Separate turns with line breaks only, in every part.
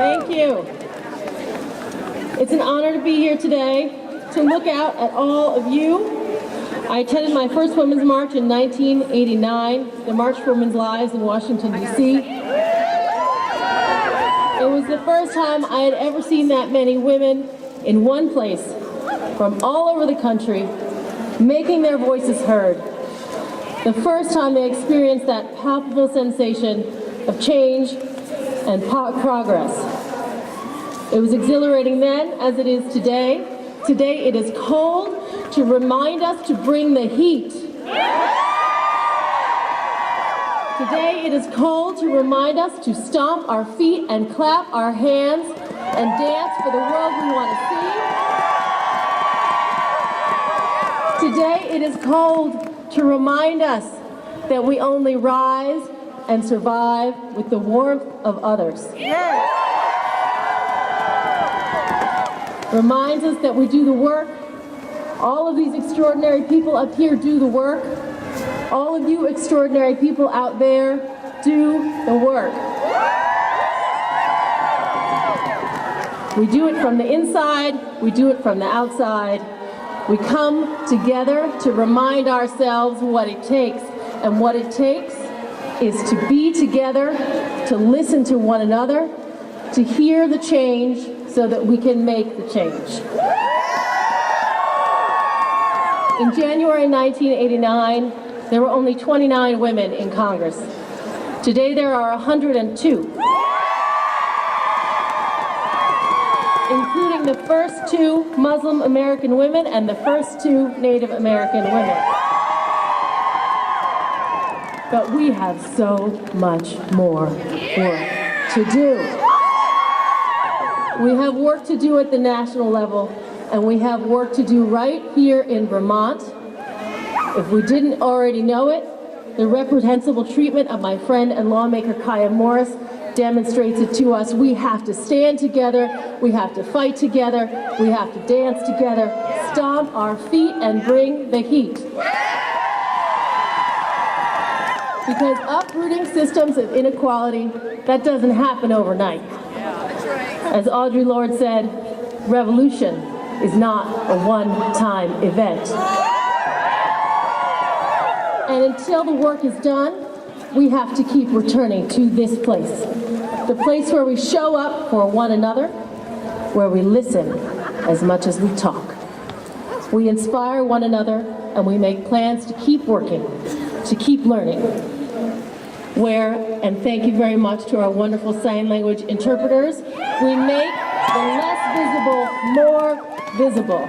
Thank you. It's an honor to be here today, to look out at all of you. I attended my first Women's March in 1989, the March for Women's Lives in Washington, D.C. It was the first time I had ever seen that many women in one place, from all over the country, making their voices heard. The first time they experienced that palpable sensation of change and progress. It was exhilarating then, as it is today. Today it is cold to remind us to bring the heat. Today it is cold to remind us to stomp our feet and clap our hands and dance for the world we want to see. Today it is cold to remind us that we only rise and survive with the warmth of others. Reminds us that we do the work. All of these extraordinary people up here do the work. All of you extraordinary people out there do the work. We do it from the inside, we do it from the outside. We come together to remind ourselves what it takes. And what it takes is to be together, to listen to one another, to hear the change so that we can make the change. In January 1989, there were only 29 women in Congress. Today there are 102, including the first 2 Muslim American women and the first 2 Native American women. But we have so much more work to do. We have work to do at the national level, and we have work to do right here in Vermont. If we didn't already know it, the reprehensible treatment of my friend and lawmaker Kaya Morris demonstrates it to us. We have to stand together, we have to fight together, we have to dance together, stomp our feet and bring the heat. Because uprooting systems of inequality, that doesn't happen overnight. As Audre Lorde said, revolution is not a one-time event. And until the work is done, we have to keep returning to this place. The place where we show up for one another, where we listen as much as we talk. We inspire one another, and we make plans to keep working, to keep learning. Where, and thank you very much to our wonderful sign language interpreters, we make the less visible more visible.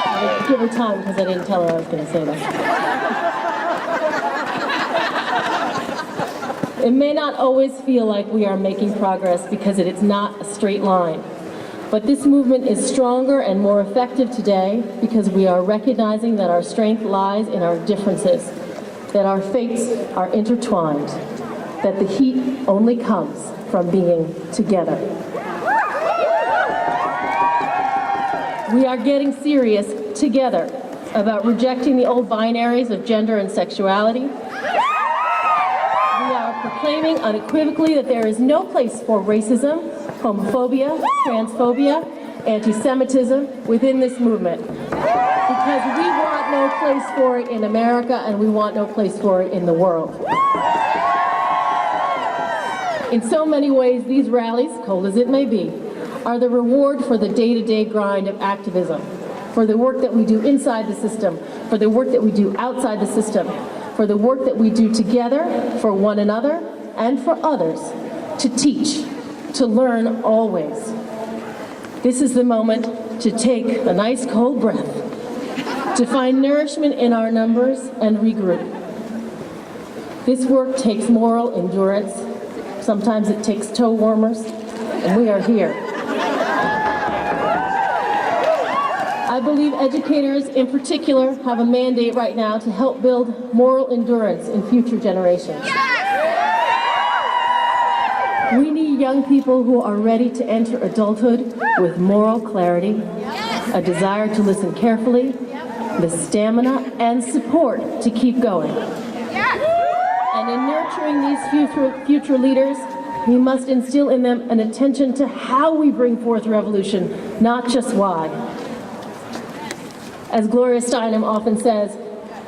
I give her time because I didn't tell her I was going to say that. It may not always feel like we are making progress because it is not a straight line. But this movement is stronger and more effective today because we are recognizing that our strength lies in our differences, that our fates are intertwined, that the heat only comes from being together. We are getting serious together about rejecting the old binaries of gender and sexuality. We are proclaiming unequivocally that there is no place for racism, homophobia, transphobia, anti-Semitism within this movement. Because we want no place for it in America, and we want no place for it in the world. In so many ways, these rallies, cold as it may be, are the reward for the day-to-day grind of activism, for the work that we do inside the system, for the work that we do outside the system, for the work that we do together for one another and for others, to teach, to learn always. This is the moment to take a nice cold breath, to find nourishment in our numbers and regroup. This work takes moral endurance. Sometimes it takes toe warmers, and we are here. I believe educators in particular have a mandate right now to help build moral endurance in future generations. We need young people who are ready to enter adulthood with moral clarity, a desire to listen carefully, the stamina and support to keep going. And And in nurturing these future leaders, we must instill in them an attention to how we bring forth revolution, not just why. As Gloria Steinem often says,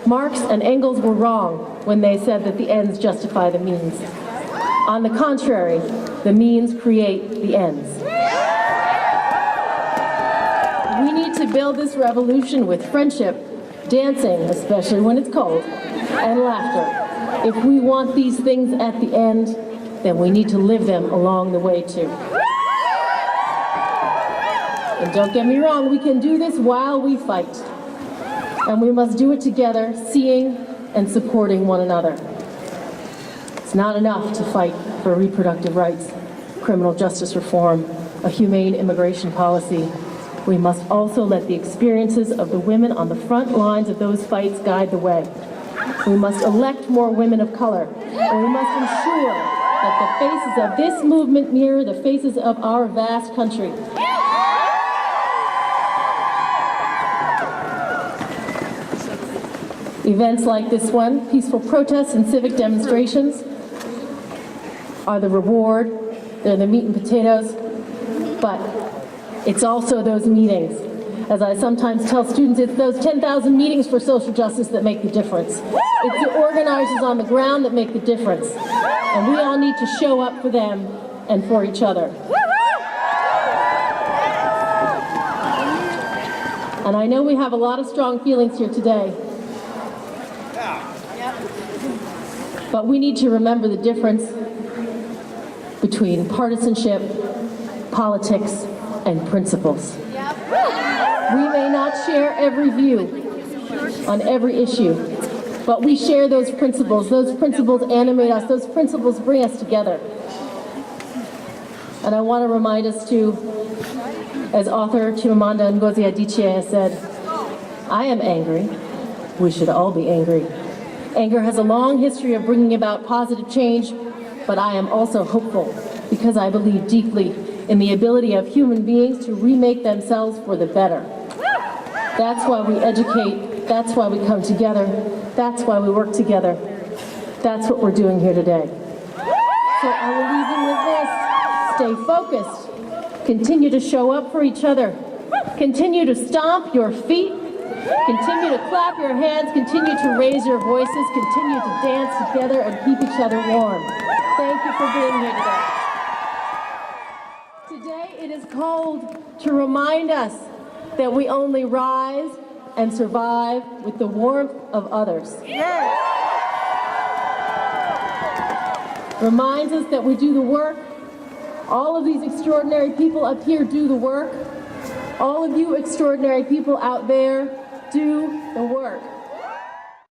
Marx and Engels were wrong when they said that the ends justify the means. On the contrary, the means create the ends. We need to build this revolution with friendship, dancing, especially when it's cold, and laughter. If we want these things at the end, then we need to live them along the way too. And don't get me wrong, we can do this while we fight. And we must do it together, seeing and supporting one another. It's not enough to fight for reproductive rights, criminal justice reform, a humane immigration policy. We must also let the experiences of the women on the front lines of those fights guide the way. We must elect more women of color, and we must ensure that the faces of this movement mirror the faces of our vast country. Events like this one, peaceful protests and civic demonstrations, are the reward, they're the meat and potatoes, but it's also those meetings. As I sometimes tell students, it's those 10,000 meetings for social justice that make the difference. It's the organizers on the ground that make the difference. And we all need to show up for them and for each other. And I know we have a lot of strong feelings here today. But we need to remember the difference between partisanship, politics, and principles. We may not share every view on every issue, but we share those principles. Those principles animate us. Those principles bring us together. And I want to remind us too, as author Chimamanda Ngozi Adichie has said, I am angry. We should all be angry. Anger has a long history of bringing about positive change, but I am also hopeful because I believe deeply in the ability of human beings to remake themselves for the better. That's why we educate, that's why we come together, that's why we work together. That's what we're doing here today. So I will leave you with this. Stay focused. Continue to show up for each other. Continue to stomp your feet. Continue to clap your hands, continue to raise your voices, continue to dance together and keep each other warm. Thank you for being here today. Today it is called to remind us that we only rise and survive with the warmth of others. Reminds us that we do the work. All of these extraordinary people up here do the work. All of you extraordinary people out there do the work.